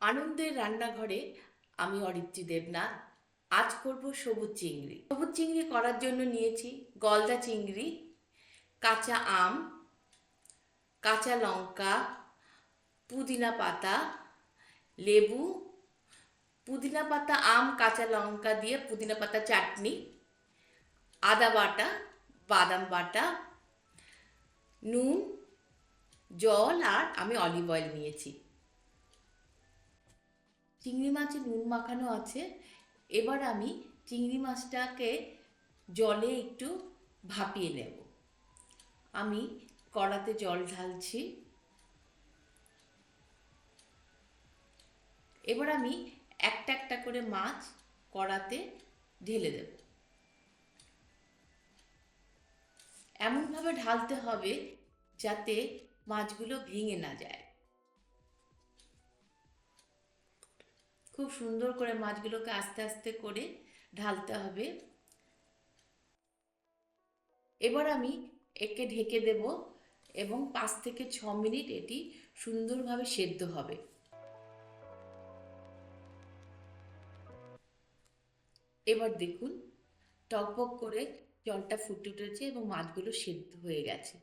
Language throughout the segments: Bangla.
আনন্দের রান্নাঘরে আমি অরিত্রী দেবনাথ। আজ করব সবুজ চিংড়ি। সবুজ চিংড়ি করার জন্য নিয়েছি গলদা চিংড়ি, কাঁচা আম, কাঁচা লঙ্কা, পুদিনা পাতা, লেবু, পুদিনা পাতা, আম, কাঁচা লঙ্কা দিয়ে পুদিনা পাতা চাটনি, আদা বাটা, বাদাম বাটা, নুন, জল আর আমি অলিভ অয়েল নিয়েছি। চিংড়ি মাছে নুন মাখানো আছে। এবার আমি চিংড়ি মাছটাকে জলে একটু ভাপিয়ে নেব। আমি কড়াতে জল ঢালছি। এবার আমি একটা একটা করে মাছ কড়াতে ঢেলে দেব। এমনভাবে ঢালতে হবে যাতে মাছগুলো ভেঙে না যায়। খুব সুন্দর করে মাছগুলোকে আস্তে আস্তে করে ঢালতে হবে। এবার আমি একে ঢেকে দেব এবং 5 থেকে 6 মিনিট এটি সুন্দরভাবে সেদ্ধ হবে। এবার দেখুন টকবক করে জলটা ফুটে উঠেছে এবং মাছগুলো সেদ্ধ হয়ে গেছে।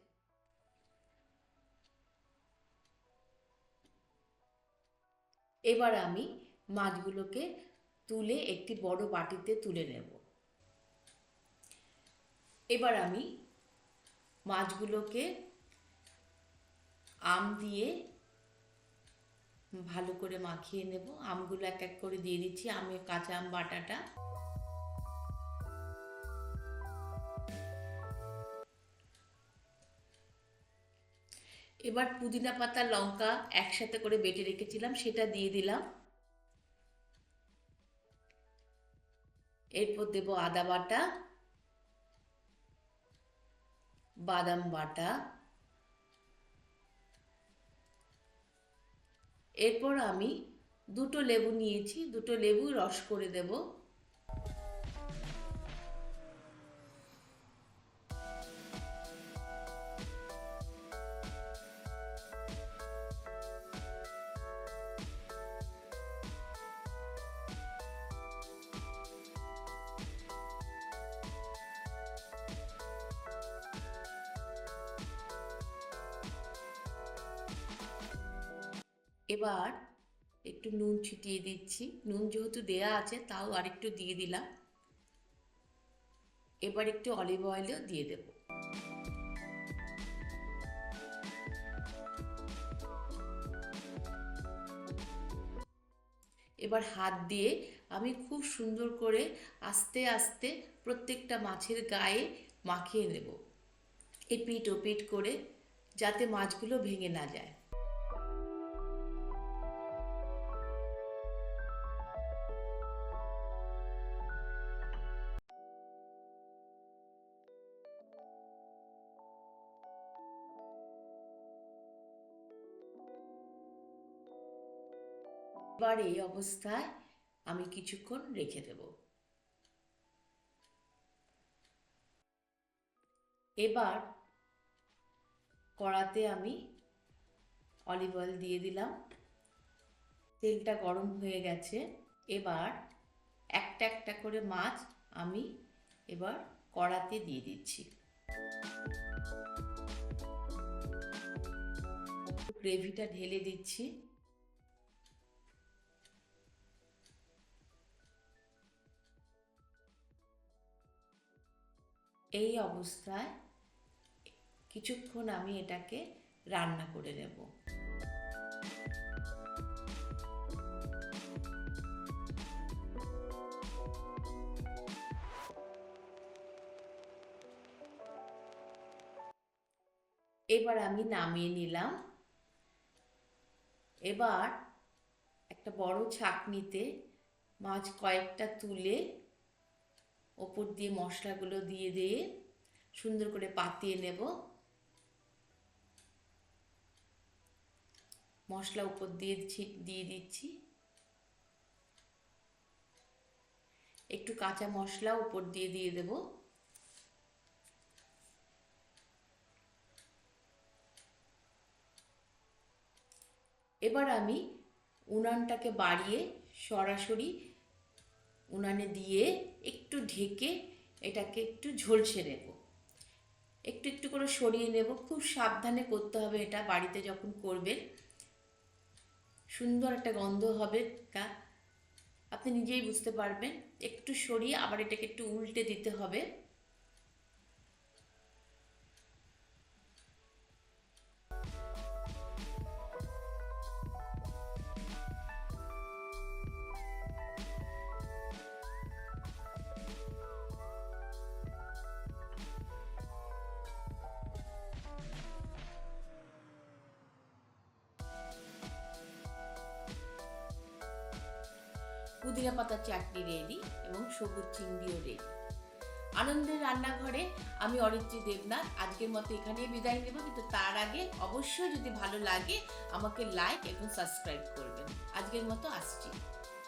এবার আমি মাছগুলোকে তুলে একটি বড় বাটিতে তুলে নেব। এবার আমি মাছগুলোকে আম দিয়ে ভালো করে মাখিয়ে নেব। আমগুলো এক এক করে দিয়ে দিচ্ছি, আমি কাঁচা আম বাটাটা। এবার পুদিনা পাতা, লঙ্কা একসাথে করে বেটে রেখেছিলাম সেটা দিয়ে দিলাম। এরপর দেব আদা বাটা, বাদাম বাটা। এরপর আমি দুটো লেবু নিয়েছি, দুটো লেবু রস করে দেব। এবার একটু নুন ছিটিয়ে দিচ্ছি, নুন যেহেতু দেয়া আছে তাও আরেকটু দিয়ে দিলাম। এবার একটু অলিভ অয়েলও দিয়ে দেব। এবার হাত দিয়ে আমি খুব সুন্দর করে আস্তে আস্তে প্রত্যেকটা মাছের গায়ে মাখিয়ে নেব, এপিট ওপিট করে, যাতে মাছগুলো ভেঙে না যায়। এবার এই অবস্থায় আমি কিছুক্ষণ রেখে দেব। এবার কড়াতে আমি অলিভ অয়েল দিয়ে দিলাম, তেলটা গরম হয়ে গেছে। এবার একটা একটা করে মাছ আমি এবার কড়াতে দিয়ে দিচ্ছি। গ্রেভিটা ঢেলে দিচ্ছি। এই অবস্থায় কিছুক্ষণ আমি এটাকে রান্না করে নেব। এবার আমি নামিয়ে নিলাম। এবার একটা বড় ছাঁকনিতে মাছ কয়েকটা তুলে ওপর দিয়ে মশলাগুলো দিয়ে দিয়ে সুন্দর করে পাতিয়ে নেব। মশলা উপর দিয়ে দিয়ে দিচ্ছি, একটু কাঁচা মশলা উপর দিয়ে দিয়ে দেব। এবার আমি উনানটাকে বাড়িয়ে সরাসরি উনানে দিয়ে একটু ঢেকে এটাকে একটু ঝলসে নেব, একটু একটু করে সরিয়ে নেব। খুব সাবধানে করতে হবে এটা, বাড়িতে যখন করবেন সুন্দর একটা গন্ধ হবে, তা আপনি নিজেই বুঝতে পারবেন। একটু সরিয়ে আবার এটাকে একটু উল্টে দিতে হবে। পুদিনা পাতার চাটনি রেডি এবং সবুজ চিংড়িও রেডি। আনন্দের রান্নাঘরে আমি অরিত্রী দেবনাথ আজকের মতো এখানেই বিদায় নেব, কিন্তু তার আগে অবশ্যই যদি ভালো লাগে আমাকে লাইক এবং সাবস্ক্রাইব করবেন। আজকের মতো আসছি।